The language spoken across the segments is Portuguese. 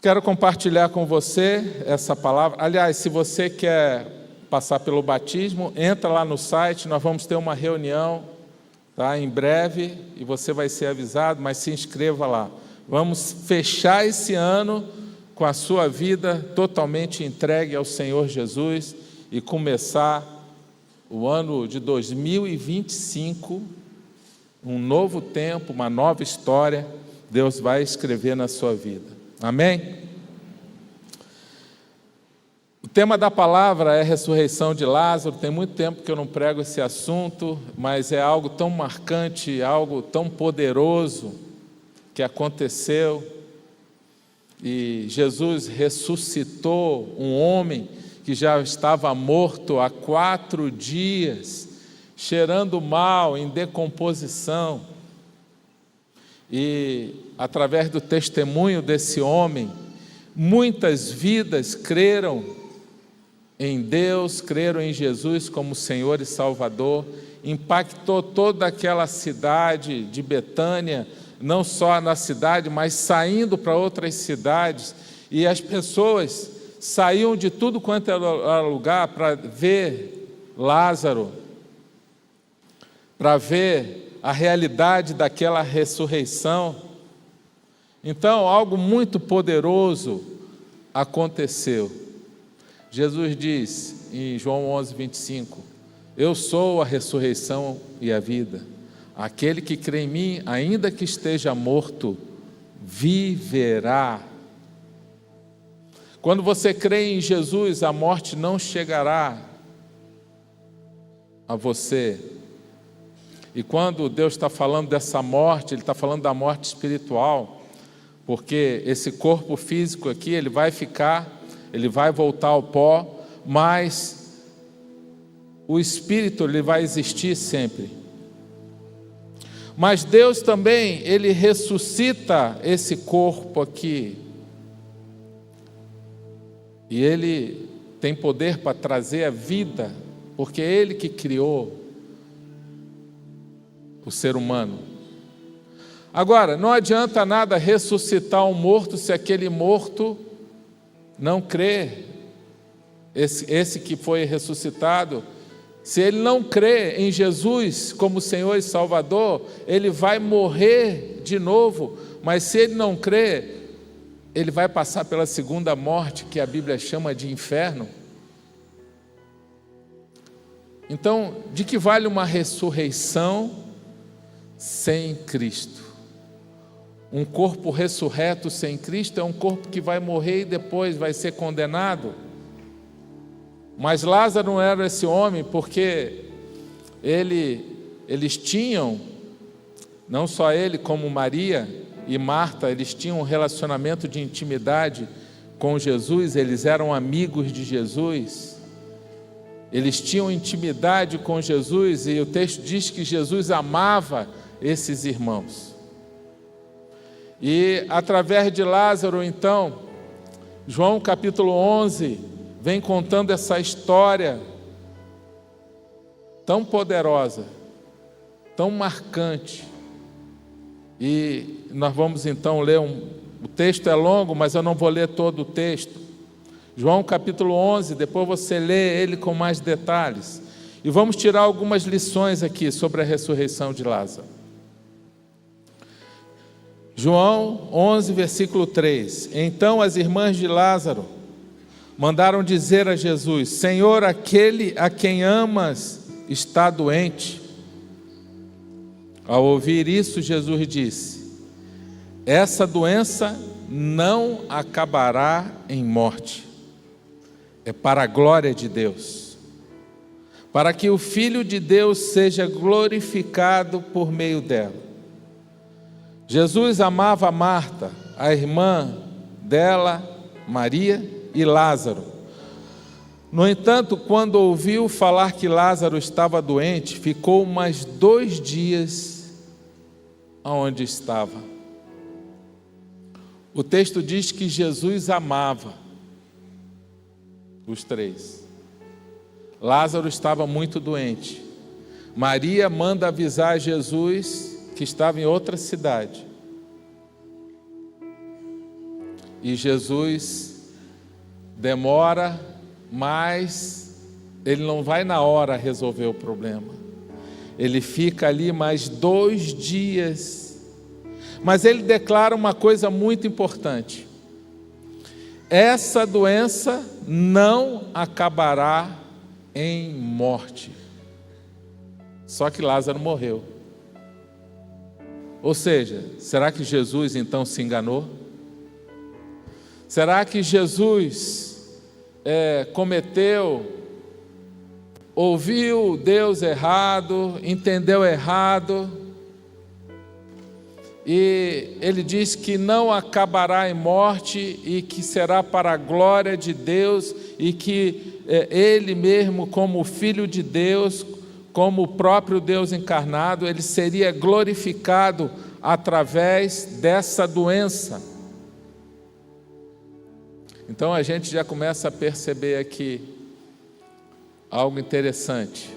Quero compartilhar com você essa palavra. Aliás, se você quer passar pelo batismo, entra lá no site, nós vamos ter uma reunião, tá, em breve, e você vai ser avisado, mas se inscreva lá. Vamos fechar esse ano com a sua vida totalmente entregue ao Senhor Jesus e começar o ano de 2025, um novo tempo, uma nova história, Deus vai escrever na sua vida. Amém? O tema da palavra é a ressurreição de Lázaro. Tem muito tempo que eu não prego esse assunto, mas é algo tão marcante, algo tão poderoso que aconteceu. E Jesus ressuscitou um homem que já estava morto há 4 dias, cheirando mal, em decomposição. E através do testemunho desse homem, muitas vidas creram em Deus, creram em Jesus como Senhor e Salvador. Impactou toda aquela cidade de Betânia, não só na cidade, mas saindo para outras cidades. E as pessoas saíam de tudo quanto era lugar para ver Lázaro, para ver a realidade daquela ressurreição. Então, algo muito poderoso aconteceu. Jesus diz em João 11:25, eu sou a ressurreição e a vida. Aquele que crê em mim, ainda que esteja morto, viverá. Quando você crê em Jesus, a morte não chegará a você. E quando Deus está falando dessa morte, Ele está falando da morte espiritual, porque esse corpo físico aqui, ele vai ficar, ele vai voltar ao pó, mas o espírito, ele vai existir sempre. Mas Deus também, Ele ressuscita esse corpo aqui, e Ele tem poder para trazer a vida, porque é Ele que criou o ser humano. Agora, não adianta nada ressuscitar um morto se aquele morto não crê. Esse que foi ressuscitado, se ele não crê em Jesus como Senhor e Salvador, ele vai morrer de novo. Mas se ele não crê, ele vai passar pela segunda morte, que a Bíblia chama de inferno. Então, de que vale uma ressurreição sem Cristo? Um corpo ressurreto sem Cristo é um corpo que vai morrer e depois vai ser condenado. Mas Lázaro não era esse homem, porque eles tinham, não só ele, como Maria e Marta, eles tinham um relacionamento de intimidade com Jesus, eles eram amigos de Jesus, eles tinham intimidade com Jesus, e o texto diz que Jesus amava esses irmãos. E através de Lázaro, então, João capítulo 11, vem contando essa história tão poderosa, tão marcante. E nós vamos então ler, o texto é longo, mas eu não vou ler todo o texto. João capítulo 11, depois você lê ele com mais detalhes. E vamos tirar algumas lições aqui sobre a ressurreição de Lázaro. João 11, versículo 3. Então as irmãs de Lázaro mandaram dizer a Jesus: Senhor, aquele a quem amas está doente. Ao ouvir isso, Jesus disse: essa doença não acabará em morte. É para a glória de Deus, para que o Filho de Deus seja glorificado por meio dela. Jesus amava Marta, a irmã dela, Maria, e Lázaro. No entanto, quando ouviu falar que Lázaro estava doente, ficou mais 2 dias aonde estava. O texto diz que Jesus amava os 3. Lázaro estava muito doente. Maria manda avisar Jesus que estava em outra cidade. E Jesus demora, mas ele não vai na hora resolver o problema. Ele fica ali mais 2 dias. Mas ele declara uma coisa muito importante: essa doença não acabará em morte. Só que Lázaro morreu. Ou seja, será que Jesus então se enganou? Será que Jesus ouviu Deus errado, entendeu errado? E ele diz que não acabará em morte e que será para a glória de Deus, e que ele mesmo, como Filho de Deus, como o próprio Deus encarnado, ele seria glorificado através dessa doença. Então a gente já começa a perceber aqui algo interessante.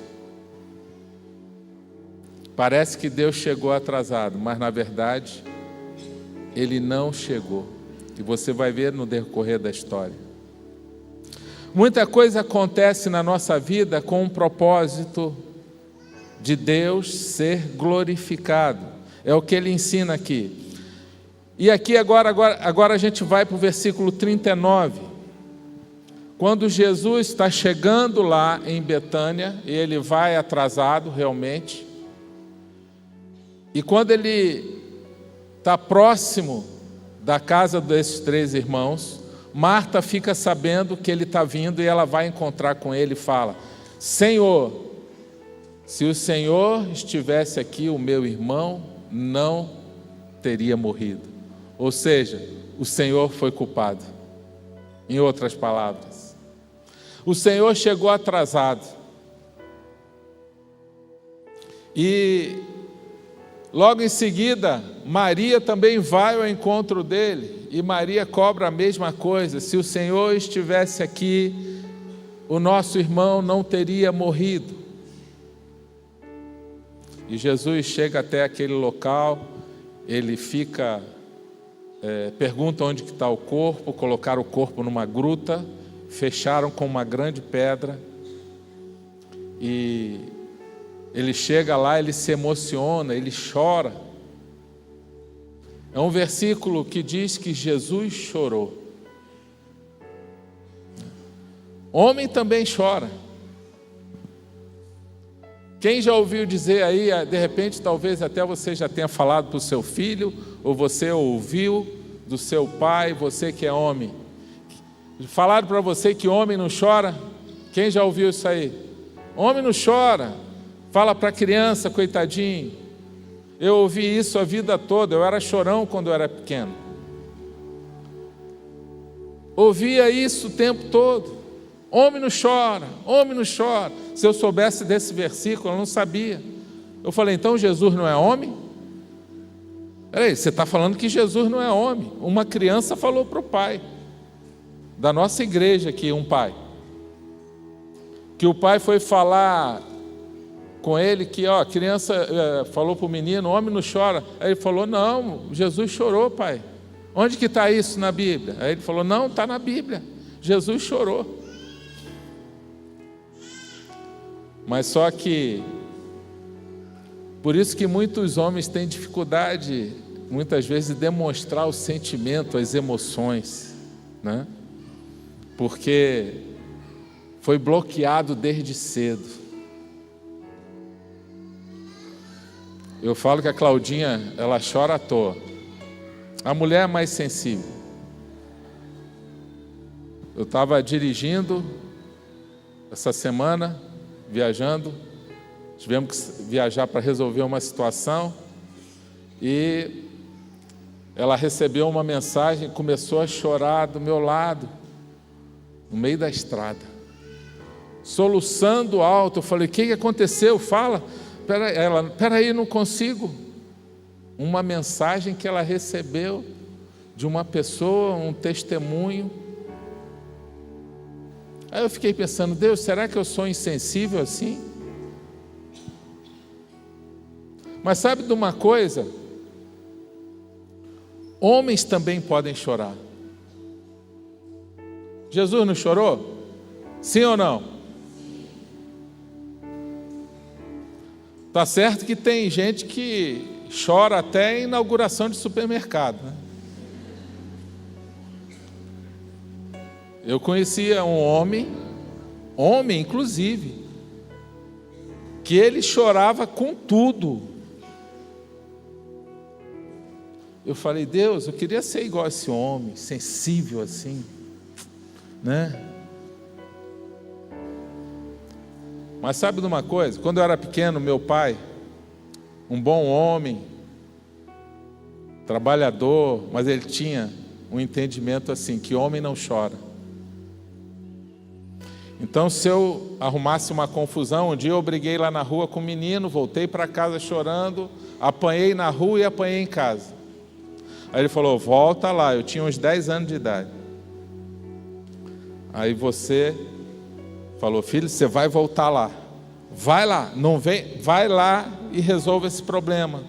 Parece que Deus chegou atrasado, mas na verdade Ele não chegou. E você vai ver no decorrer da história. Muita coisa acontece na nossa vida com um propósito de Deus ser glorificado. É o que Ele ensina aqui. E aqui agora a gente vai para o versículo 39. Quando Jesus está chegando lá em Betânia, e ele vai atrasado realmente, e quando ele está próximo da casa desses 3 irmãos, Marta fica sabendo que ele está vindo e ela vai encontrar com ele e fala: Senhor, se o Senhor estivesse aqui, o meu irmão não teria morrido. Ou seja, o Senhor foi culpado. Em outras palavras, o Senhor chegou atrasado. E logo em seguida, Maria também vai ao encontro dele, e Maria cobra a mesma coisa: se o Senhor estivesse aqui, o nosso irmão não teria morrido. E Jesus chega até aquele local, ele pergunta onde que está o corpo. Colocaram o corpo numa gruta, fecharam com uma grande pedra, e ele chega lá, ele se emociona, ele chora. É um versículo que diz que Jesus chorou. Homem também chora. Quem já ouviu dizer aí, de repente talvez até você já tenha falado para o seu filho, ou você ouviu do seu pai, você que é homem, falaram para você que homem não chora? Quem já ouviu isso aí? Homem não chora. Fala para a criança, coitadinho. Eu ouvi isso a vida toda, eu era chorão quando eu era pequeno. Ouvia isso o tempo todo. Homem não chora, homem não chora. Se eu soubesse desse versículo, eu não sabia. Eu falei: então Jesus não é homem? Peraí, você está falando que Jesus não é homem. Uma criança falou para o pai da nossa igreja aqui, um pai, que o pai foi falar com ele que a criança falou para o menino: homem não chora. Aí ele falou: não, Jesus chorou, pai. Onde que está isso na Bíblia? Aí ele falou: não, está na Bíblia, Jesus chorou. Mas só que, por isso que muitos homens têm dificuldade, muitas vezes, de demonstrar o sentimento, as emoções, né? Porque foi bloqueado desde cedo. Eu falo que a Claudinha, ela chora à toa. A mulher é mais sensível. Eu estava dirigindo essa semana, viajando, tivemos que viajar para resolver uma situação, e ela recebeu uma mensagem, começou a chorar do meu lado, no meio da estrada, soluçando alto. Eu falei: o que aconteceu? Fala. Peraí, não consigo. Uma mensagem que ela recebeu de uma pessoa, um testemunho. Aí eu fiquei pensando: Deus, será que eu sou insensível assim? Mas sabe de uma coisa? Homens também podem chorar. Jesus não chorou? Sim ou não? Tá certo que tem gente que chora até em inauguração de supermercado, né? Eu conhecia um homem inclusive, que ele chorava com tudo. Eu falei, Deus, eu queria ser igual a esse homem, sensível assim, né? Mas sabe de uma coisa? Quando eu era pequeno, meu pai, um bom homem, trabalhador, mas ele tinha um entendimento assim, que homem não chora. Então, se eu arrumasse uma confusão, um dia eu briguei lá na rua com um menino, voltei para casa chorando, apanhei na rua e apanhei em casa. Aí ele falou, volta lá, eu tinha uns 10 anos de idade. Aí você falou, filho, você vai voltar lá. Vai lá, não vem, vai lá e resolve esse problema.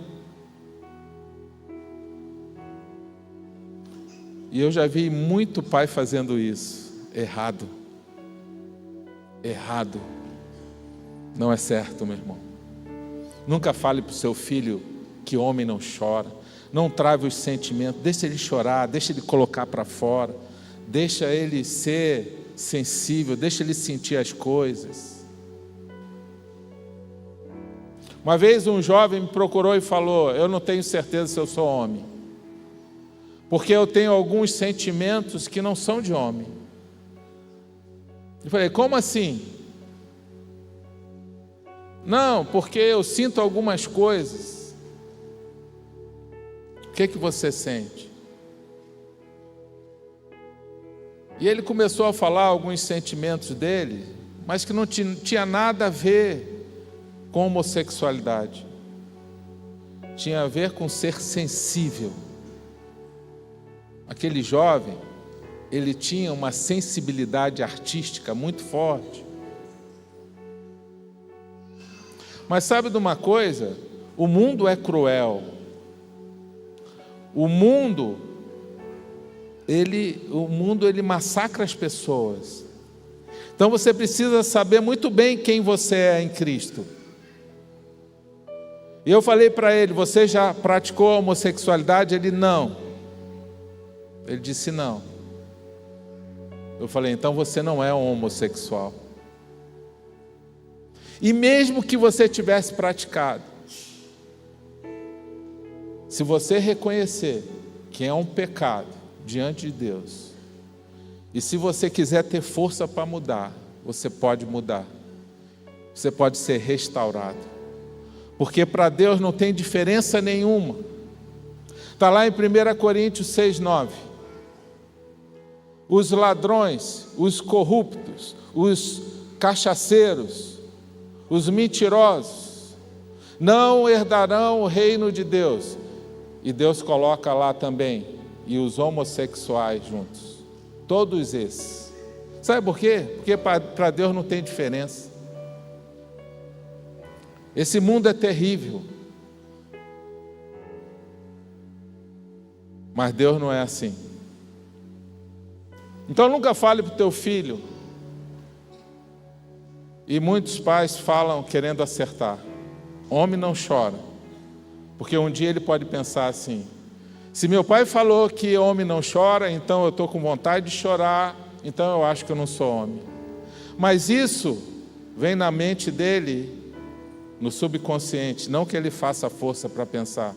E eu já vi muito pai fazendo isso, errado. Errado. Não é certo, meu irmão. Nunca fale para o seu filho que homem não chora. Não trave os sentimentos, deixa ele chorar, deixa ele colocar para fora, deixa ele ser sensível, deixa ele sentir as coisas. Uma vez um jovem me procurou e falou, eu não tenho certeza se eu sou homem, porque eu tenho alguns sentimentos que não são de homem. Eu falei, como assim? Não, porque eu sinto algumas coisas. O que você sente? E ele começou a falar alguns sentimentos dele, mas que não tinha nada a ver com homossexualidade. Tinha a ver com ser sensível. Aquele jovem, ele tinha uma sensibilidade artística muito forte. Mas sabe de uma coisa? O mundo é cruel. O mundo ele massacra as pessoas. Então você precisa saber muito bem quem você é em Cristo. E eu falei para ele, você já praticou a homossexualidade? Ele, não. Ele disse, não. Eu falei, então você não é um homossexual. E mesmo que você tivesse praticado, se você reconhecer que é um pecado diante de Deus, e se você quiser ter força para mudar, você pode mudar. Você pode ser restaurado. Porque para Deus não tem diferença nenhuma. Está lá em 1 Coríntios 6:9. Os ladrões, os corruptos, os cachaceiros, os mentirosos, não herdarão o reino de Deus. E Deus coloca lá também, e os homossexuais juntos. Todos esses. Sabe por quê? Porque para Deus não tem diferença. Esse mundo é terrível. Mas Deus não é assim. Então nunca fale para o teu filho. E muitos pais falam querendo acertar. Homem não chora. Porque um dia ele pode pensar assim, se meu pai falou que homem não chora, então eu estou com vontade de chorar, então eu acho que eu não sou homem. Mas isso vem na mente dele, no subconsciente, não que ele faça força para pensar,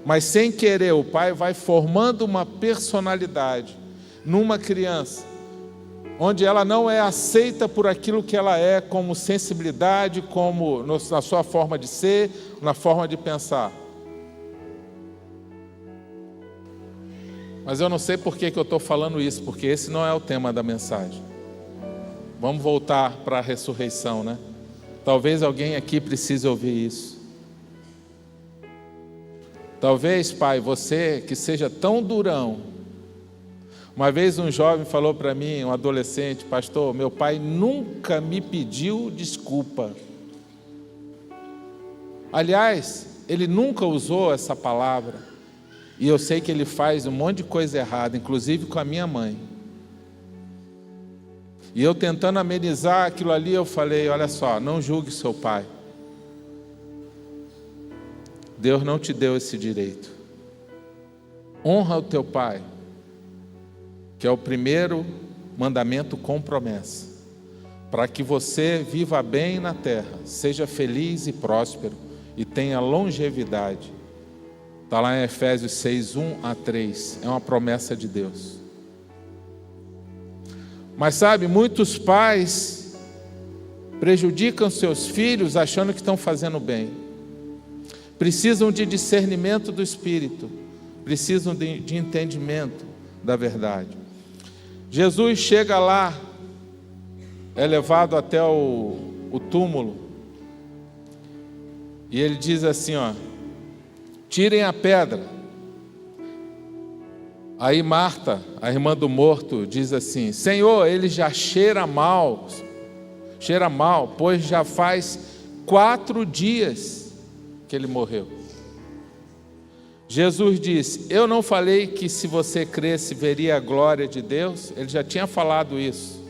mas sem querer o pai vai formando uma personalidade numa criança, onde ela não é aceita por aquilo que ela é, como sensibilidade, como na sua forma de ser, na forma de pensar. Mas eu não sei por que eu estou falando isso, porque esse não é o tema da mensagem. Vamos voltar para a ressurreição, né? Talvez alguém aqui precise ouvir isso. Talvez, pai, você que seja tão durão. Uma vez um jovem falou para mim, um adolescente, pastor, meu pai nunca me pediu desculpa. Aliás, ele nunca usou essa palavra. E eu sei que ele faz um monte de coisa errada, inclusive com a minha mãe. E eu tentando amenizar aquilo ali, eu falei, olha só, não julgue seu pai. Deus não te deu esse direito. Honra o teu pai, que é o primeiro mandamento com promessa, para que você viva bem na terra, seja feliz e próspero e tenha longevidade. Está lá em Efésios 6, 1-3, é uma promessa de Deus. Mas sabe, muitos pais prejudicam seus filhos achando que estão fazendo bem. Precisam de discernimento do Espírito, precisam de entendimento da verdade. Jesus chega lá, é levado até o túmulo, e ele diz assim, ó, tirem a pedra. Aí Marta, a irmã do morto, diz assim, Senhor, ele já cheira mal, pois já faz 4 dias que ele morreu. Jesus disse, eu não falei que se você cresce veria a glória de Deus? Ele já tinha falado isso.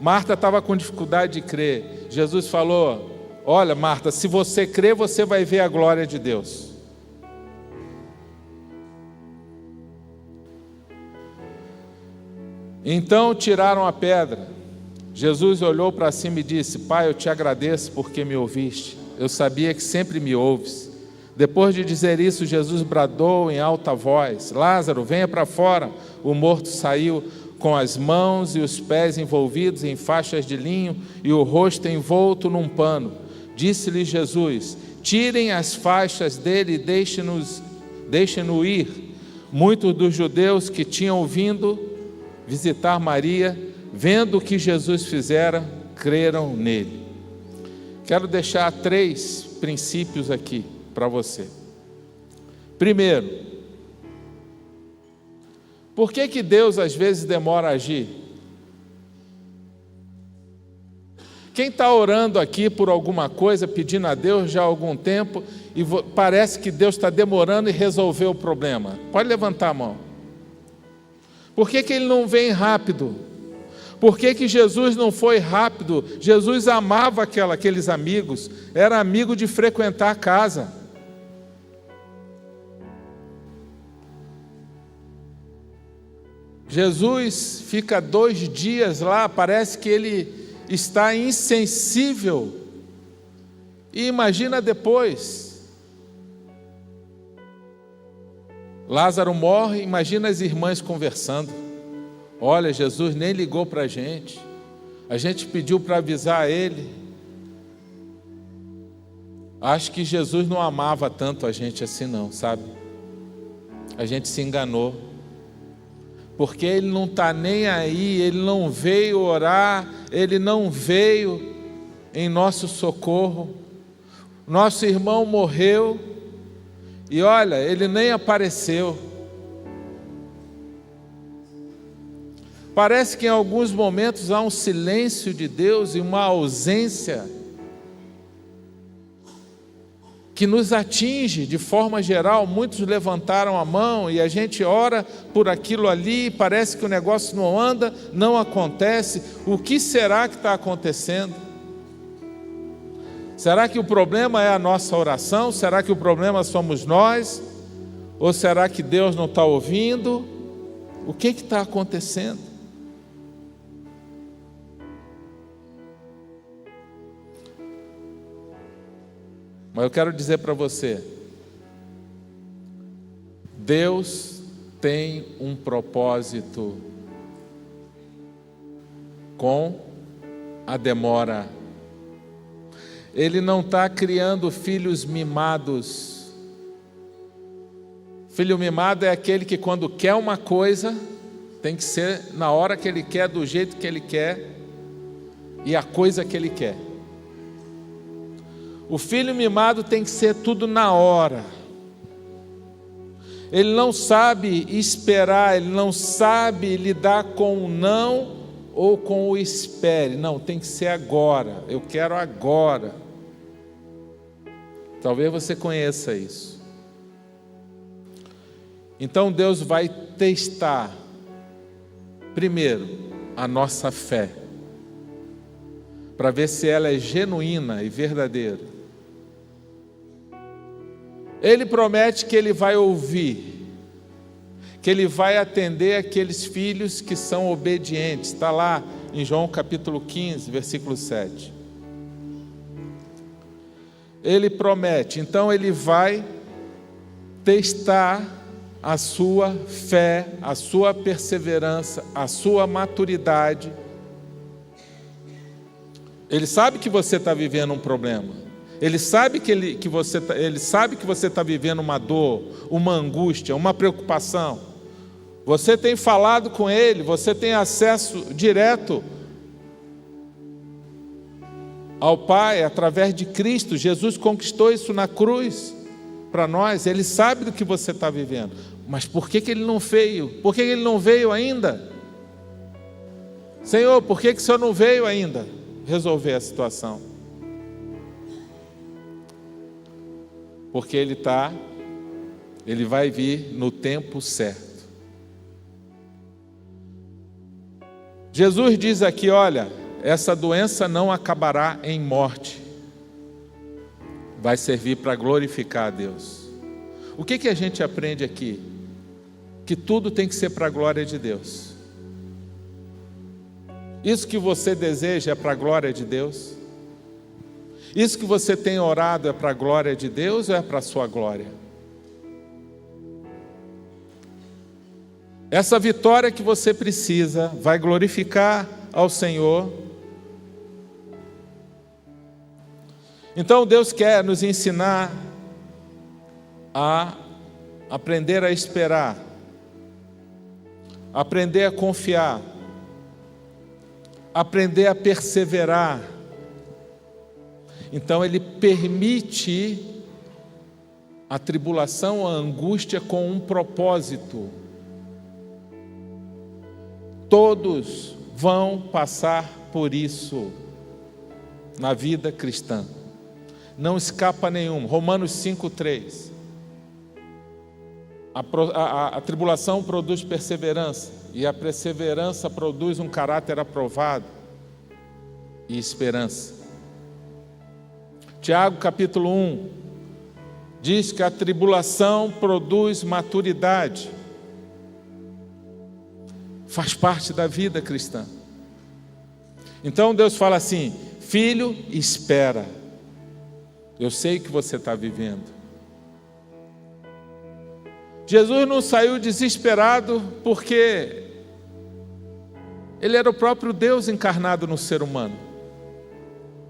Marta estava com dificuldade de crer. Jesus falou, olha Marta, se você crer, você vai ver a glória de Deus. Então tiraram a pedra. Jesus olhou para cima e disse, Pai, eu te agradeço porque me ouviste. Eu sabia que sempre me ouves. Depois de dizer isso, Jesus bradou em alta voz, Lázaro, venha para fora. O morto saiu com as mãos e os pés envolvidos em faixas de linho e o rosto envolto num pano. Disse-lhe Jesus, tirem as faixas dele e deixem-no ir. Muitos dos judeus que tinham vindo visitar Maria, vendo o que Jesus fizera, creram nele. Quero deixar 3 princípios aqui para você. Primeiro, por que Deus às vezes demora a agir? Quem está orando aqui por alguma coisa, pedindo a Deus já há algum tempo, e parece que Deus está demorando em resolver o problema? Pode levantar a mão. Por que Ele não vem rápido? Por que Jesus não foi rápido? Jesus amava aqueles amigos, era amigo de frequentar a casa. Jesus fica 2 dias lá, parece que ele está insensível. E imagina depois. Lázaro morre, imagina as irmãs conversando. Olha, Jesus nem ligou para a gente pediu para avisar ele. Acho que Jesus não amava tanto a gente assim não, sabe? A gente se enganou, porque ele não está nem aí, ele não veio orar, ele não veio em nosso socorro. Nosso irmão morreu, e olha, ele nem apareceu. Parece que em alguns momentos há um silêncio de Deus e uma ausência que nos atinge de forma geral. Muitos levantaram a mão e a gente ora por aquilo ali, parece que o negócio não anda, não acontece. O que será que está acontecendo? Será que o problema é a nossa oração? Será que o problema somos nós? Ou será que Deus não está ouvindo? O que está acontecendo? Mas eu quero dizer para você, Deus tem um propósito com a demora. Ele não está criando filhos mimados. Filho mimado é aquele que quando quer uma coisa, tem que ser na hora que ele quer, do jeito que ele quer e a coisa que ele quer. O filho mimado tem que ser tudo na hora. Ele não sabe esperar, ele não sabe lidar com o não ou com o espere. Não, tem que ser agora. Eu quero agora. Talvez você conheça isso. Então Deus vai testar, primeiro, a nossa fé. para ver se ela é genuína e verdadeira. Ele promete que ele vai ouvir, que ele vai atender aqueles filhos que são obedientes. Está lá em João capítulo 15, versículo 7. Ele promete, então ele vai testar a sua fé, a sua perseverança, a sua maturidade. Ele sabe que você está vivendo um problema. Ele sabe que você está vivendo uma dor, uma angústia, uma preocupação. Você tem falado com ele, você tem acesso direto ao Pai através de Cristo. Jesus conquistou isso na cruz para nós. Ele sabe do que você está vivendo. Mas por que ele não veio? Por que ele não veio ainda? Senhor, por que o Senhor não veio ainda resolver a situação? Porque ele vai vir no tempo certo. Jesus diz aqui, olha, essa doença não acabará em morte. Vai servir para glorificar a Deus. O que a gente aprende aqui? Que tudo tem que ser para a glória de Deus. Isso que você deseja é para a glória de Deus? Isso que você tem orado é para a glória de Deus ou é para a sua glória? Essa vitória que você precisa vai glorificar ao Senhor. Então Deus quer nos ensinar a aprender a esperar, aprender a confiar, aprender a perseverar. Então Ele permite a tribulação, a angústia com um propósito. Todos vão passar por isso na vida cristã. Não escapa nenhum. Romanos 5:3. A tribulação produz perseverança, e a perseverança produz um caráter aprovado e esperança. Tiago capítulo 1 diz que a tribulação produz maturidade. Faz parte da vida cristã. Então Deus fala assim: filho, espera. Eu sei que você está vivendo. Jesus não saiu desesperado porque Ele era o próprio Deus encarnado no ser humano.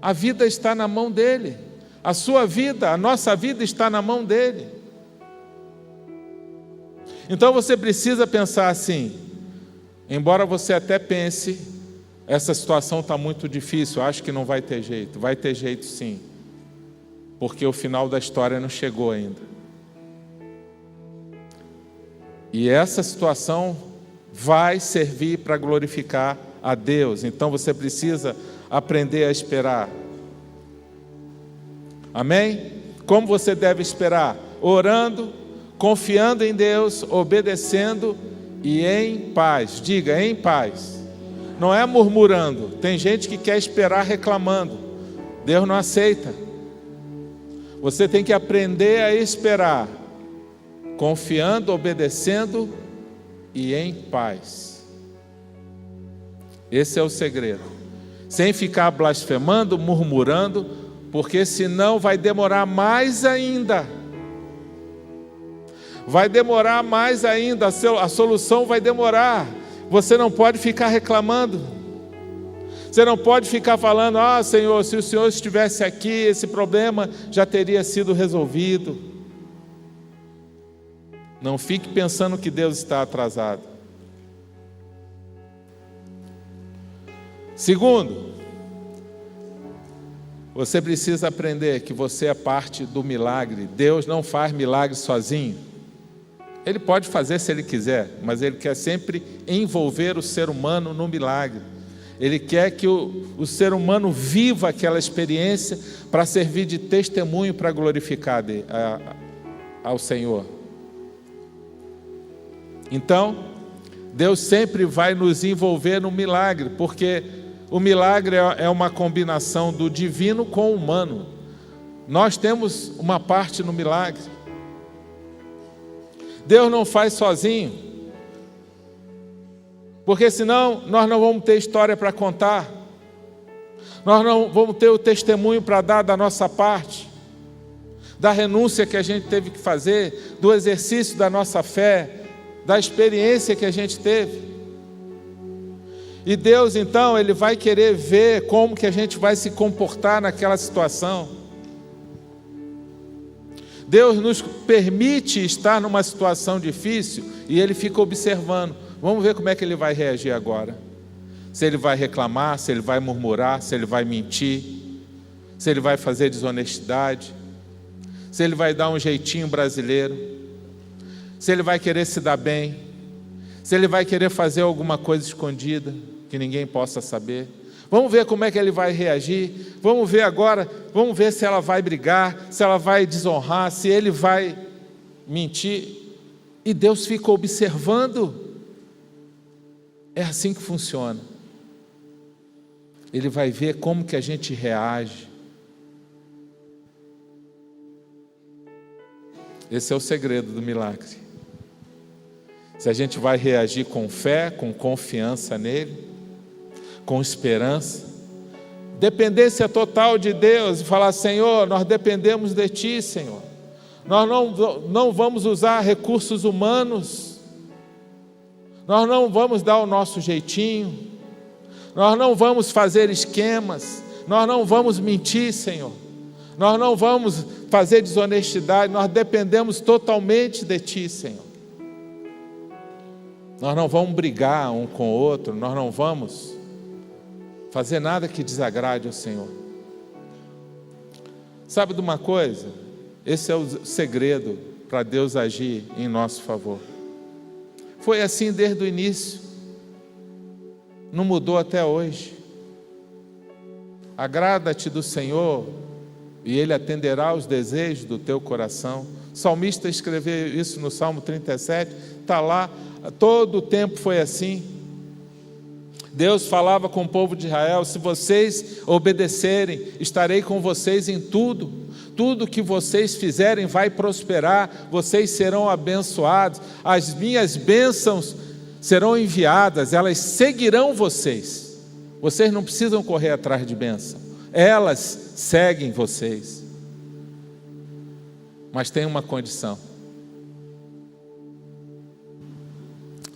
A vida está na mão dEle. A sua vida, a nossa vida está na mão dEle. Então você precisa pensar assim, embora você até pense, essa situação está muito difícil, acho que não vai ter jeito. Vai ter jeito sim, porque o final da história não chegou ainda. E essa situação vai servir para glorificar a Deus. Então você precisa aprender a esperar. Amém? Como você deve esperar? Orando, confiando em Deus, obedecendo e em paz. Diga, em paz. Não é murmurando. Tem gente que quer esperar reclamando. Deus não aceita. Você tem que aprender a esperar, confiando, obedecendo e em paz. Esse é o segredo. Sem ficar blasfemando, murmurando, porque senão vai demorar mais ainda. Vai demorar mais ainda, a solução vai demorar. Você não pode ficar reclamando. Você não pode ficar falando: ah, Senhor, se o Senhor estivesse aqui, esse problema já teria sido resolvido. Não fique pensando que Deus está atrasado. Segundo, você precisa aprender que você é parte do milagre. Deus não faz milagre sozinho. Ele pode fazer se Ele quiser, mas Ele quer sempre envolver o ser humano no milagre. Ele quer que o ser humano viva aquela experiência para servir de testemunho para glorificar ao Senhor. Então, Deus sempre vai nos envolver no milagre, porque O milagre é uma combinação do divino com o humano. Nós temos uma parte no milagre. Deus não faz sozinho, porque senão nós não vamos ter história para contar, nós não vamos ter o testemunho para dar da nossa parte, da renúncia que a gente teve que fazer, do exercício da nossa fé, da experiência que a gente teve. E Deus, então, Ele vai querer ver como que a gente vai se comportar naquela situação. Deus nos permite estar numa situação difícil e Ele fica observando. Vamos ver como é que Ele vai reagir agora. Se Ele vai reclamar, se Ele vai murmurar, se Ele vai mentir, se Ele vai fazer desonestidade, se Ele vai dar um jeitinho brasileiro, se Ele vai querer se dar bem, se Ele vai querer fazer alguma coisa escondida que ninguém possa saber. Vamos ver como é que Ele vai reagir. Vamos ver agora, vamos ver se ela vai brigar, se ela vai desonrar, se Ele vai mentir. E Deus fica observando. É assim que funciona. Ele vai ver como que a gente reage. Esse é o segredo do milagre. Se a gente vai reagir com fé, com confiança nele, com esperança, dependência total de Deus, e falar: Senhor, nós dependemos de Ti, Senhor. Nós não vamos usar recursos humanos, nós não vamos dar o nosso jeitinho, nós não vamos fazer esquemas, nós não vamos mentir, Senhor, nós não vamos fazer desonestidade, nós dependemos totalmente de Ti, Senhor. Nós não vamos brigar um com o outro, nós não vamos fazer nada que desagrade ao Senhor. Sabe de uma coisa? Esse é o segredo para Deus agir em nosso favor. Foi assim desde o início, não mudou até hoje. Agrada-te do Senhor e Ele atenderá aos desejos do teu coração. O salmista escreveu isso no Salmo 37, está lá, todo o tempo foi assim. Deus falava com o povo de Israel: se vocês obedecerem, estarei com vocês em tudo. Tudo que vocês fizerem vai prosperar, vocês serão abençoados. As minhas bênçãos serão enviadas, elas seguirão vocês. Vocês não precisam correr atrás de bênção, elas seguem vocês. Mas tem uma condição: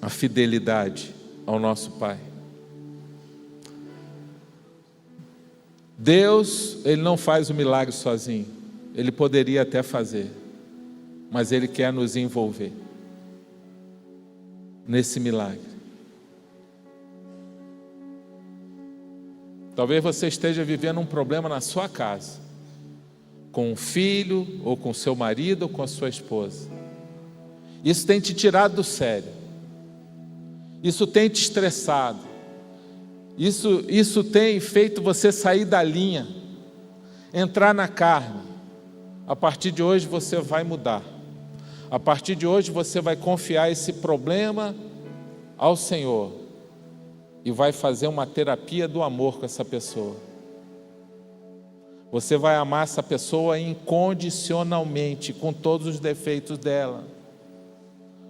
a fidelidade ao nosso Pai. Deus, Ele não faz o milagre sozinho. Ele poderia até fazer, mas Ele quer nos envolver nesse milagre. Talvez você esteja vivendo um problema na sua casa, com um filho, ou com seu marido, ou com a sua esposa. Isso tem te tirado do sério. Isso tem te estressado. Isso tem feito você sair da linha, entrar na carne. A partir de hoje você vai mudar. A partir de hoje você vai confiar esse problema ao Senhor e vai fazer uma terapia do amor com essa pessoa. Você vai amar essa pessoa incondicionalmente, com todos os defeitos dela,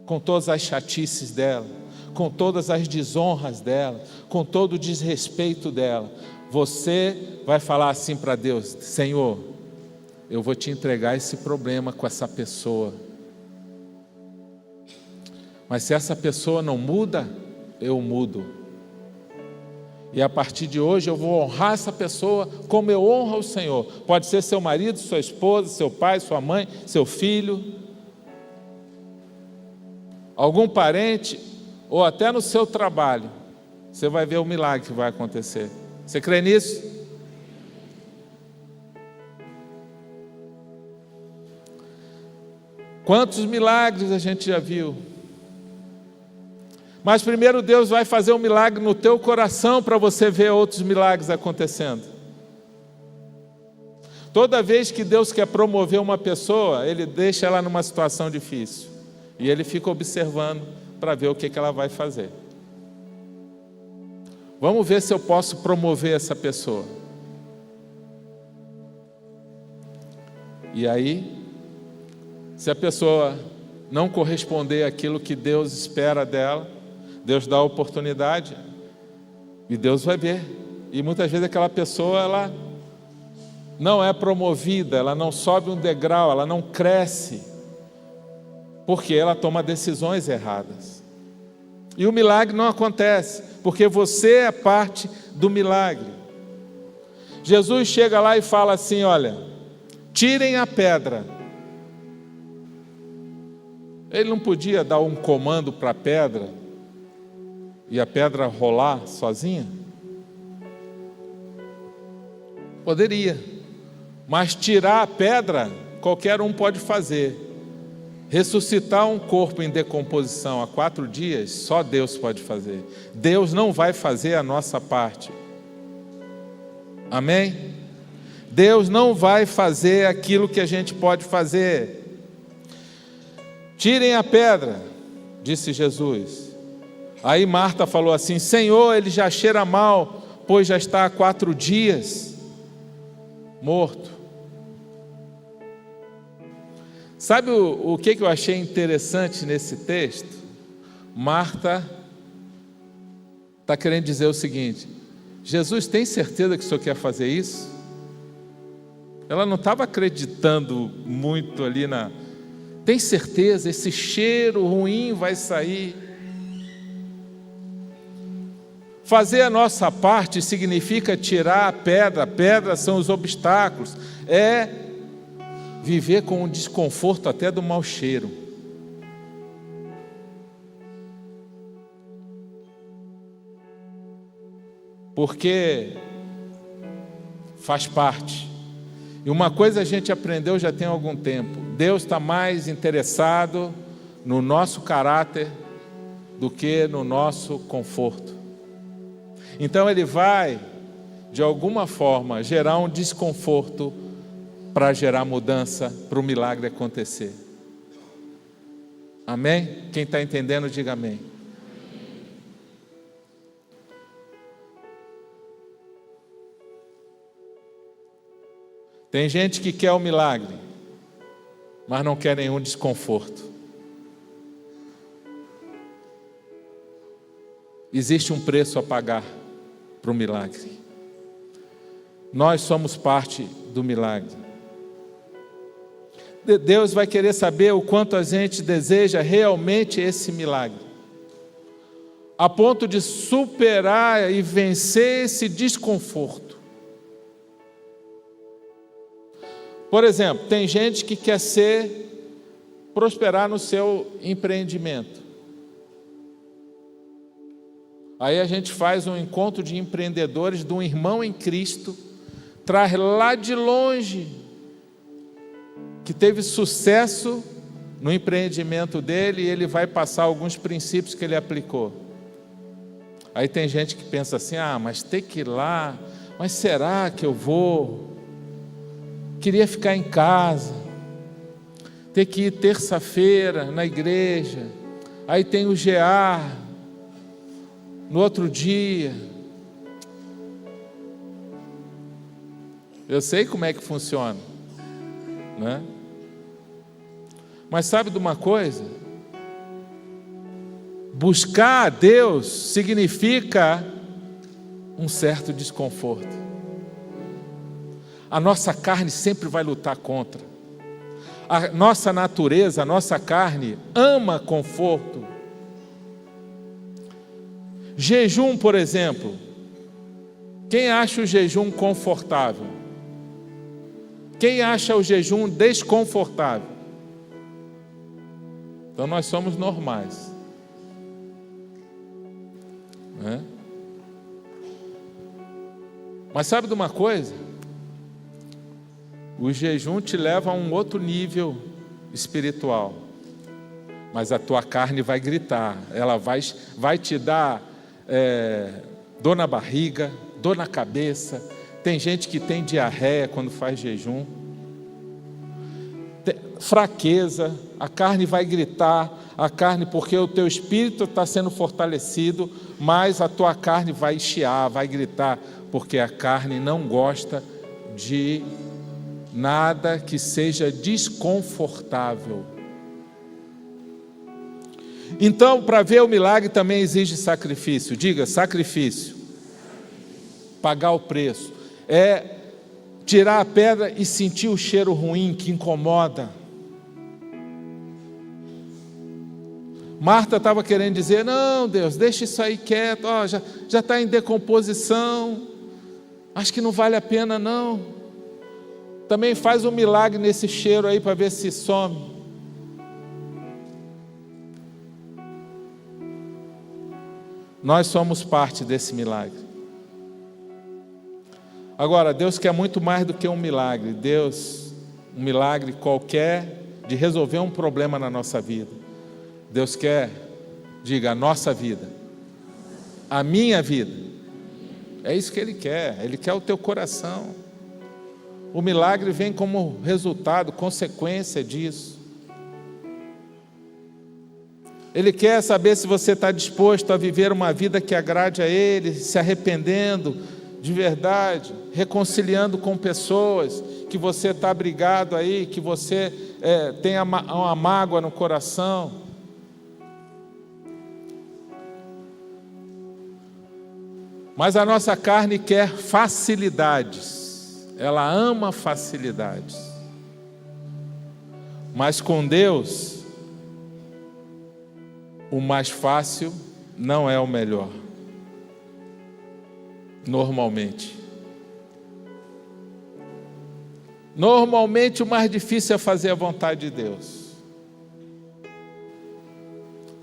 com todas as chatices dela, com todas as desonras dela, com todo o desrespeito dela. Você vai falar assim para Deus: Senhor, eu vou te entregar esse problema com essa pessoa. Mas se essa pessoa não muda, eu mudo. E a partir de hoje eu vou honrar essa pessoa como eu honro o Senhor. Pode ser seu marido, sua esposa, seu pai, sua mãe, seu filho, algum parente, ou até no seu trabalho. Você vai ver o milagre que vai acontecer. Você crê nisso? Quantos milagres a gente já viu? Mas primeiro Deus vai fazer um milagre no teu coração para você ver outros milagres acontecendo. Toda vez que Deus quer promover uma pessoa, Ele deixa ela numa situação difícil. E Ele fica observando para ver o que ela vai fazer. Vamos ver se eu posso promover essa pessoa. E aí, se a pessoa não corresponder àquilo que Deus espera dela, Deus dá a oportunidade e Deus vai ver. E muitas vezes aquela pessoa, ela não é promovida, ela não sobe um degrau, ela não cresce, porque ela toma decisões erradas. E o milagre não acontece, porque você é parte do milagre. Jesus chega lá e fala assim: olha, tirem a pedra. Ele não podia dar um comando para a pedra e a pedra rolar sozinha? Poderia, mas tirar a pedra qualquer um pode fazer. Ressuscitar um corpo em decomposição há 4 dias, só Deus pode fazer. Deus não vai fazer a nossa parte. Amém? Deus não vai fazer aquilo que a gente pode fazer. Tirem a pedra, disse Jesus. Aí Marta falou assim: Senhor, ele já cheira mal, pois já está há 4 dias morto. Sabe o que eu achei interessante nesse texto? Marta está querendo dizer o seguinte: Jesus, tem certeza que o Senhor quer fazer isso? Ela não estava acreditando muito ali na... Tem certeza, esse cheiro ruim vai sair? Fazer a nossa parte significa tirar a pedra. Pedra são os obstáculos. É viver com o desconforto até do mau cheiro. Porque faz parte. E uma coisa a gente aprendeu já tem algum tempo: Deus está mais interessado no nosso caráter do que no nosso conforto. Então Ele vai, de alguma forma, gerar um desconforto para gerar mudança, para o milagre acontecer. Amém? Quem está entendendo, diga amém. Tem gente que quer o milagre, mas não quer nenhum desconforto. Existe um preço a pagar para o milagre. Nós somos parte do milagre. Deus vai querer saber o quanto a gente deseja realmente esse milagre, a ponto de superar e vencer esse desconforto. Por exemplo, tem gente que quer prosperar no seu empreendimento. Aí a gente faz um encontro de empreendedores de um irmão em Cristo, traz lá de longe, que teve sucesso no empreendimento dele, e ele vai passar alguns princípios que ele aplicou. Aí tem gente que pensa assim: mas tem que ir lá, mas será que eu vou? Queria ficar em casa, ter que ir terça-feira na igreja, aí tem o GA no outro dia. Eu sei como é que funciona, né? Mas sabe de uma coisa? Buscar a Deus significa um certo desconforto. A nossa carne sempre vai lutar contra. A nossa natureza, a nossa carne ama conforto. Jejum, por exemplo. Quem acha o jejum confortável? Quem acha o jejum desconfortável? Então nós somos normais, né? Mas sabe de uma coisa? O jejum te leva a um outro nível espiritual. Mas a tua carne vai gritar. Ela vai te dar dor na barriga, dor na cabeça. Tem gente que tem diarreia quando faz jejum. Fraqueza, a carne vai gritar, a carne, porque o teu espírito está sendo fortalecido, mas a tua carne vai chiar, vai gritar, porque a carne não gosta de nada que seja desconfortável. Então, para ver o milagre também exige sacrifício. Diga, sacrifício. Pagar o preço. É tirar a pedra e sentir o cheiro ruim que incomoda. Marta estava querendo dizer, não, Deus, deixa isso aí quieto, já está em decomposição, acho que não vale a pena não. Também faz um milagre nesse cheiro aí para ver se some. Nós somos parte desse milagre. Agora, Deus quer muito mais do que um milagre. Um milagre qualquer de resolver um problema na nossa vida. Deus quer, diga, a nossa vida, a minha vida. É isso que Ele quer o teu coração. O milagre vem como resultado, consequência disso. Ele quer saber se você está disposto a viver uma vida que agrade a Ele, se arrependendo de verdade, reconciliando com pessoas, que você está brigado aí, que você tem uma mágoa no coração. Mas a nossa carne quer facilidades, ela ama facilidades. Mas com Deus, o mais fácil não é o melhor. Normalmente o mais difícil é fazer a vontade de Deus.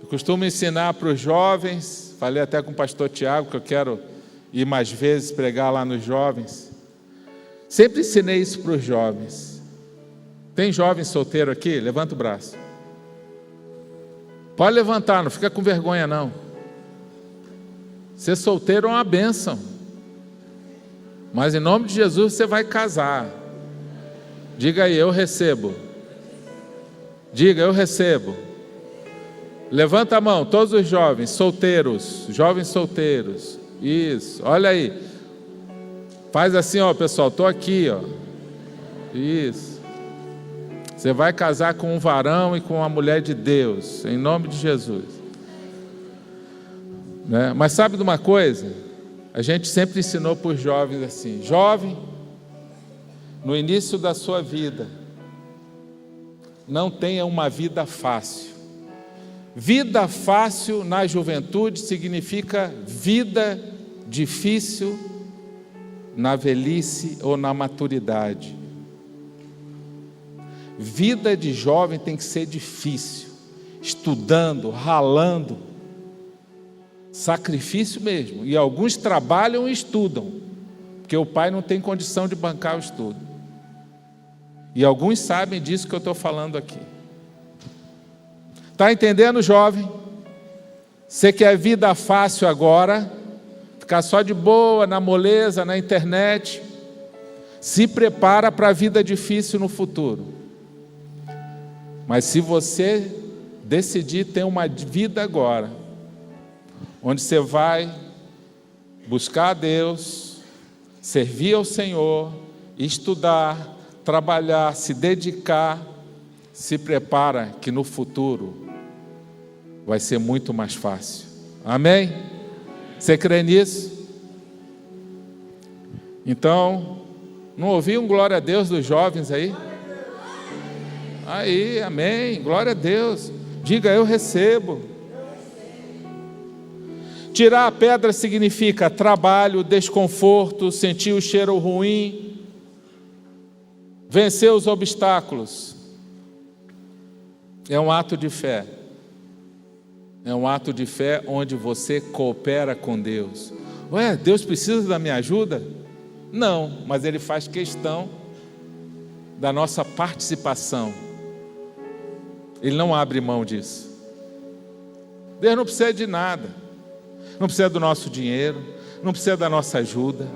Eu costumo ensinar para os jovens, falei até com o pastor Tiago, que eu quero ir mais vezes pregar lá nos jovens. Sempre ensinei isso para os jovens. Tem jovem solteiro aqui? Levanta o braço. Pode levantar, não fica com vergonha não. Ser solteiro é uma bênção. Mas em nome de Jesus você vai casar. Diga aí, eu recebo. Diga, eu recebo. Levanta a mão, todos os jovens solteiros. Isso, olha aí. Faz assim, ó, pessoal, estou aqui, ó. Isso. Você vai casar com um varão e com uma mulher de Deus, em nome de Jesus. Né? Mas sabe de uma coisa? A gente sempre ensinou para os jovens assim, jovem, no início da sua vida, não tenha uma vida fácil. Vida fácil na juventude significa vida difícil na velhice ou na maturidade. Vida de jovem tem que ser difícil, estudando, ralando, sacrifício mesmo. E alguns trabalham e estudam, porque o pai não tem condição de bancar o estudo. E alguns sabem disso que eu estou falando aqui. Está entendendo, jovem? Você quer vida fácil agora, ficar só de boa, na moleza, na internet, se prepara para a vida difícil no futuro. Mas se você decidir ter uma vida agora, onde você vai buscar a Deus, servir ao Senhor, estudar, trabalhar, se dedicar, se prepara que no futuro vai ser muito mais fácil. Amém? Você crê nisso? Então, não ouvi um glória a Deus dos jovens aí? Aí, amém, glória a Deus. Diga, eu recebo. Tirar a pedra significa trabalho, desconforto, sentir o cheiro ruim, vencer os obstáculos. É um ato de fé. É um ato de fé onde você coopera com Deus. Ué, Deus precisa da minha ajuda? Não, mas Ele faz questão da nossa participação. Ele não abre mão disso. Deus não precisa de nada. Não precisa do nosso dinheiro, não precisa da nossa ajuda,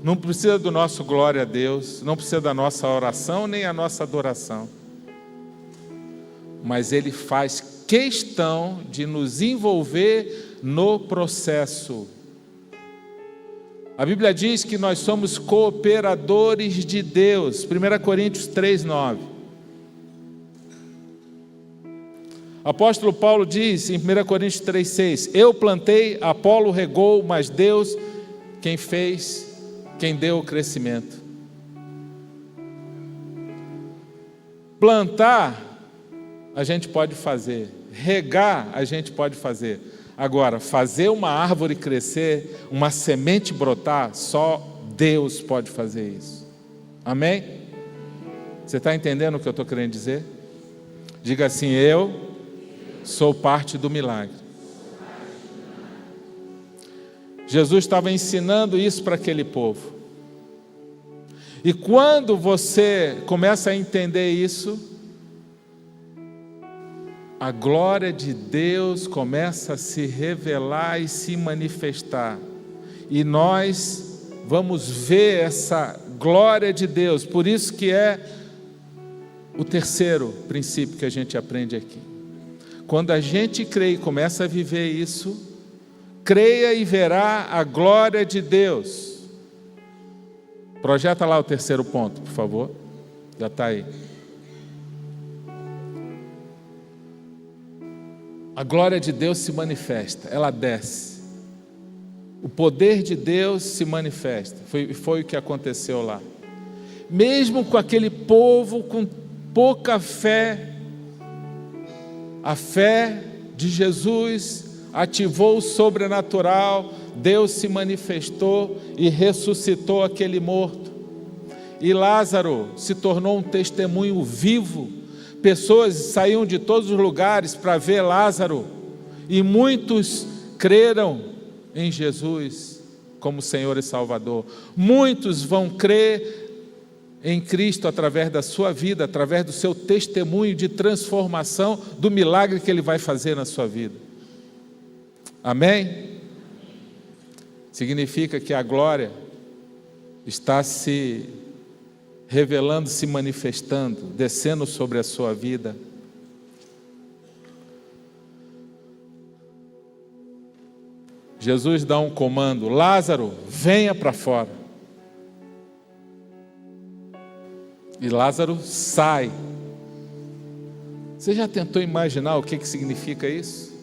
não precisa do nosso glória a Deus, não precisa da nossa oração nem a nossa adoração. Mas Ele faz questão de nos envolver no processo. A Bíblia diz que nós somos cooperadores de Deus. 1 Coríntios 3:9. O apóstolo Paulo diz em 1 Coríntios 3:6: eu plantei, Apolo regou, mas Deus quem deu o crescimento. Plantar, a gente pode fazer. Regar, a gente pode fazer. Agora, fazer uma árvore crescer, uma semente brotar, só Deus pode fazer isso. Amém? Você está entendendo o que eu estou querendo dizer? Diga assim: eu sou parte do milagre. Jesus estava ensinando isso para aquele povo. E quando você começa a entender isso, a glória de Deus começa a se revelar e se manifestar. E nós vamos ver essa glória de Deus. Por isso que é o terceiro princípio que a gente aprende aqui. Quando a gente crê e começa a viver isso, creia e verá a glória de Deus. Projeta lá o terceiro ponto, por favor. Já está aí. A glória de Deus se manifesta, ela desce. O poder de Deus se manifesta. Foi o que aconteceu lá. Mesmo com aquele povo com pouca fé, a fé de Jesus ativou o sobrenatural, Deus se manifestou e ressuscitou aquele morto. E Lázaro se tornou um testemunho vivo. Pessoas saíam de todos os lugares para ver Lázaro, e muitos creram em Jesus como Senhor e Salvador. Muitos vão crer em Cristo através da sua vida, através do seu testemunho de transformação, do milagre que Ele vai fazer na sua vida. Amém? Significa que a glória está se revelando, se manifestando, descendo sobre a sua vida. Jesus dá um comando: Lázaro, venha para fora. E Lázaro sai. Você já tentou imaginar o que significa isso?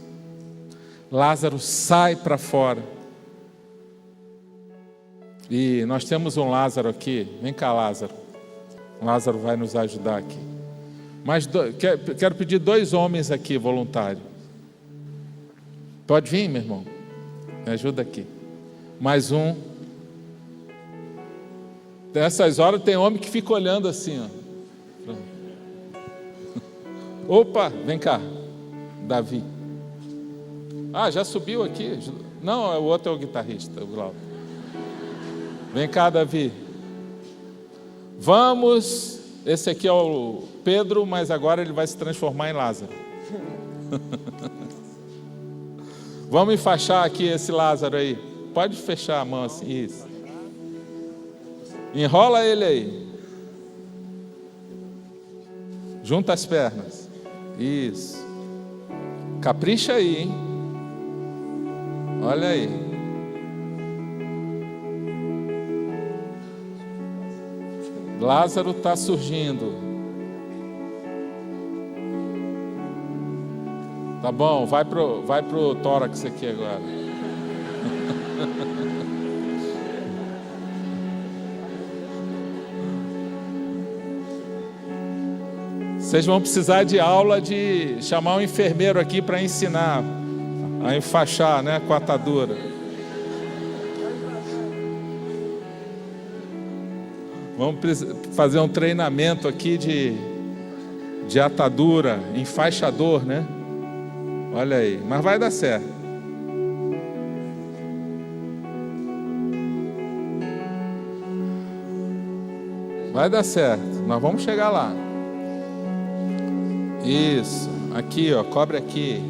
Lázaro sai para fora. E nós temos um Lázaro aqui. Vem cá, Lázaro. Lázaro vai nos ajudar aqui. Mas quero pedir 2 homens aqui voluntários. Pode vir, meu irmão? Me ajuda aqui. Mais um. Nessas horas tem homem que fica olhando assim, ó. Opa, vem cá, Davi. Ah, já subiu aqui? Não, o outro é o guitarrista, o Glauco. Vem cá, Davi. Vamos. Esse aqui é o Pedro, mas agora ele vai se transformar em Lázaro. Vamos enfaixar aqui esse Lázaro aí. Pode fechar a mão assim, isso. Enrola ele aí. Junta as pernas. Isso. Capricha aí, hein? Olha aí. Lázaro está surgindo. Tá bom, vai pro tórax aqui agora. Vocês vão precisar de aula de chamar um enfermeiro aqui para ensinar a enfaixar, né, com a atadura. Vamos fazer um treinamento aqui de atadura, enfaixador, né? Olha aí, mas vai dar certo. Vai dar certo, nós vamos chegar lá. Isso, aqui ó, cobre aqui.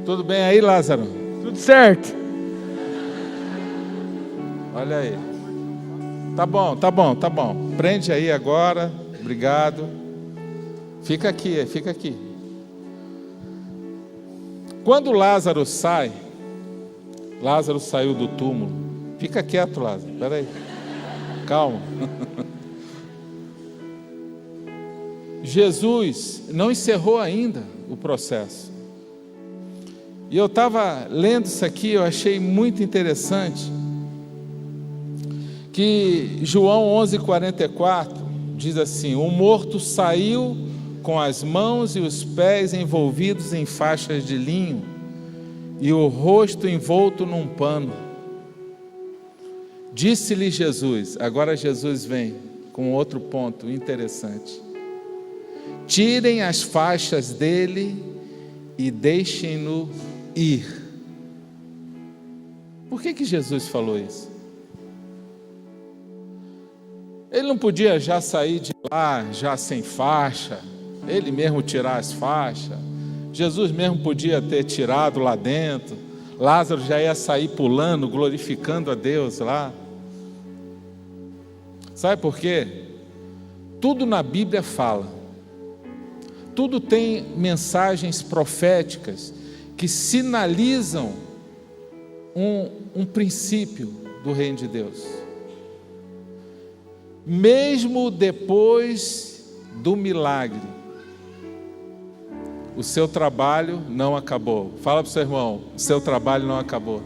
Tudo bem aí, Lázaro? Tudo certo. Olha aí. Tá bom, tá bom, tá bom. Prende aí agora. Obrigado. Fica aqui, fica aqui. Quando Lázaro sai, Lázaro saiu do túmulo. Fica quieto, Lázaro. Espera aí. Calma. Jesus não encerrou ainda o processo. E eu estava lendo isso aqui, eu achei muito interessante, que João 11:44 diz assim: o morto saiu com as mãos e os pés envolvidos em faixas de linho e o rosto envolto num pano. Disse-lhe Jesus, agora Jesus vem com outro ponto interessante: tirem as faixas dele e deixem-no ir. Por que Jesus falou isso? Ele não podia já sair de lá, já sem faixa, ele mesmo tirar as faixas. Jesus mesmo podia ter tirado lá dentro. Lázaro já ia sair pulando, glorificando a Deus lá. Sabe por quê? Tudo na Bíblia fala. Tudo tem mensagens proféticas que sinalizam um princípio do reino de Deus. Mesmo depois do milagre, o seu trabalho não acabou. Fala para o seu irmão, o seu trabalho não acabou.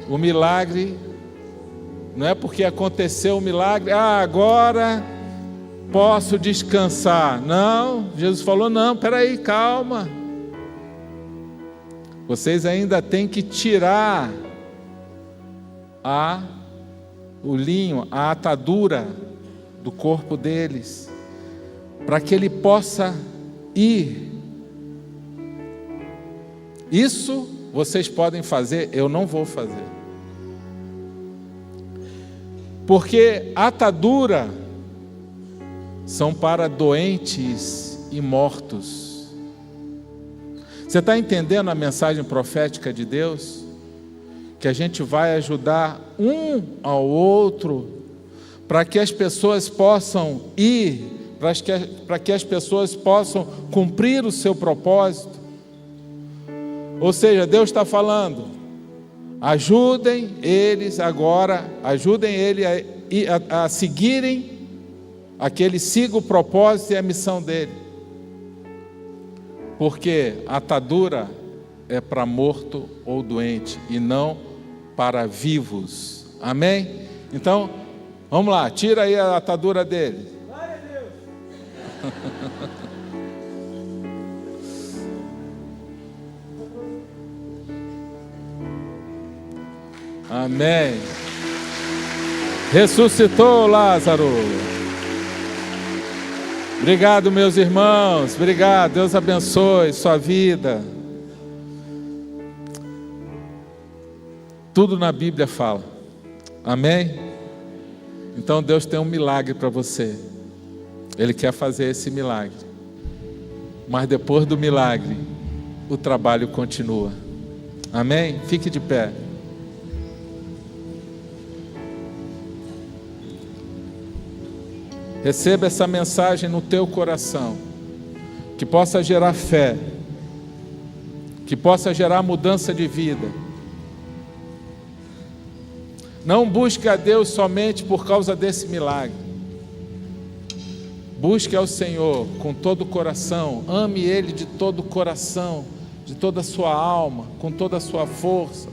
O milagre, não é porque aconteceu o milagre, agora posso descansar. Não, Jesus falou, não, peraí, calma. Vocês ainda têm que tirar o linho, a atadura do corpo deles, para que ele possa ir. Isso vocês podem fazer, eu não vou fazer. Porque atadura são para doentes e mortos. Você está entendendo a mensagem profética de Deus? Que a gente vai ajudar um ao outro, para que as pessoas possam ir, para que as pessoas possam cumprir o seu propósito. Ou seja, Deus está falando, ajudem eles agora, ajudem ele a seguirem, a que ele siga o propósito e a missão dele. Porque a atadura é para morto ou doente, e não para vivos. Amém? Então, vamos lá, tira aí a atadura dele. Glória a Deus. Amém. Ressuscitou Lázaro. Obrigado, meus irmãos. Obrigado. Deus abençoe sua vida. Tudo na Bíblia fala. Amém? Então Deus tem um milagre para você. Ele quer fazer esse milagre. Mas depois do milagre, o trabalho continua. Amém? Fique de pé. Receba essa mensagem no teu coração, que possa gerar fé, que possa gerar mudança de vida. Não busque a Deus somente por causa desse milagre. Busque ao Senhor com todo o coração, ame Ele de todo o coração, de toda a sua alma, com toda a sua força,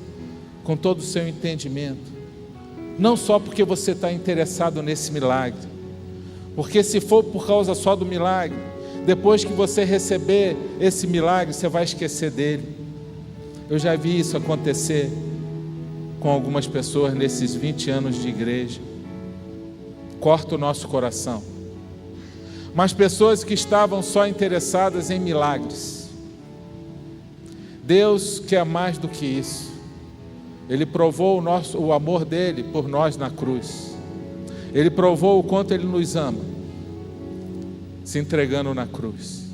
com todo o seu entendimento. Não só porque você está interessado nesse milagre, porque se for por causa só do milagre, depois que você receber esse milagre, você vai esquecer dele. Eu já vi isso acontecer com algumas pessoas nesses 20 anos de igreja. Corta o nosso coração. Mas pessoas que estavam só interessadas em milagres. Deus quer mais do que isso. Ele provou o amor dele por nós na cruz. Ele provou o quanto Ele nos ama, se entregando na cruz.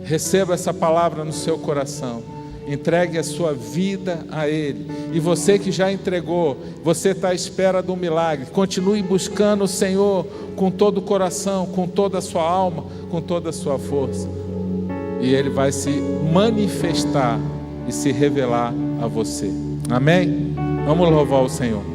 Receba essa palavra no seu coração Entregue a sua vida a Ele. E você que já entregou, você está à espera do milagre. Continue buscando o Senhor com todo o coração, com toda a sua alma, com toda a sua força. E Ele vai se manifestar e se revelar a você. Amém? Vamos louvar o Senhor.